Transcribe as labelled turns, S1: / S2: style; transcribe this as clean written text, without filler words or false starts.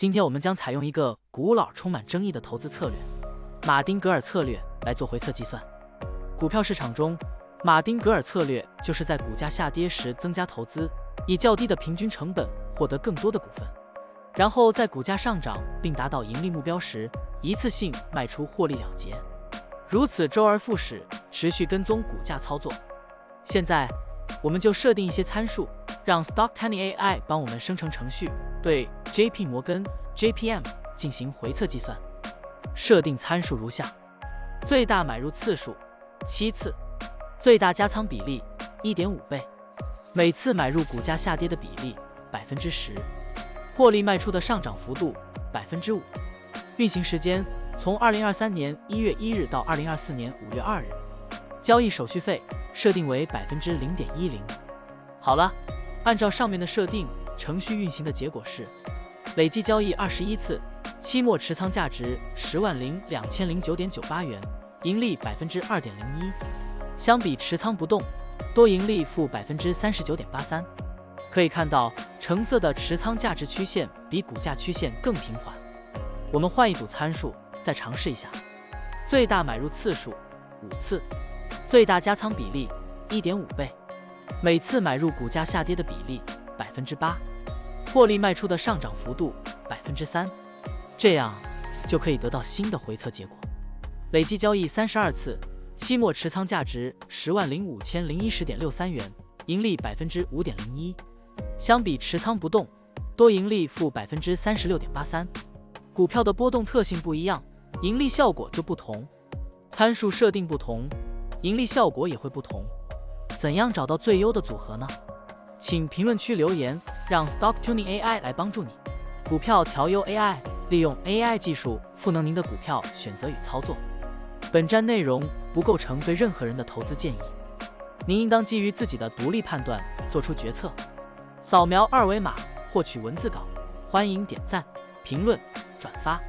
S1: 今天我们将采用一个古老、充满争议的投资策略——马丁格尔策略来做回测计算。股票市场中，马丁格尔策略就是在股价下跌时增加投资，以较低的平均成本获得更多的股份，然后在股价上涨并达到盈利目标时，一次性卖出获利了结。如此周而复始，持续跟踪股价操作。现在，我们就设定一些参数，让 Stocktiny AI 帮我们生成程序，对 JP 摩根 JPM 进行回测计算。设定参数如下：最大买入次数7次，最大加仓比例 1.5 倍，每次买入股价下跌的比例 10%， 获利卖出的上涨幅度 5%。运行时间从2023年1月1日到2024年5月2日。交易手续费设定为 0.10%。好了，按照上面的设定，程序运行的结果是累计交易21次，期末持仓价值10.2009.98元，盈利 2.01%。相比持仓不动，多盈利负 39.83%。可以看到，橙色的持仓价值曲线比股价曲线更平缓。我们换一组参数，再尝试一下。最大买入次数5次，最大加仓比例 1.5 倍，每次买入股价下跌的比例 8%， 获利卖出的上涨幅度 3%， 这样就可以得到新的回测结果。累计交易32次，期末持仓价值10.501010.63元，盈利 5.01%。相比持仓不动，多盈利负 36.83%。股票的波动特性不一样，盈利效果就不同。参数设定不同，盈利效果也会不同。怎样找到最优的组合呢？请评论区留言，让 Stocktiny AI 来帮助你。股票调优 AI， 利用 AI 技术赋能您的股票选择与操作。本站内容不构成对任何人的投资建议，您应当基于自己的独立判断做出决策。扫描二维码获取文字稿，欢迎点赞、评论、转发。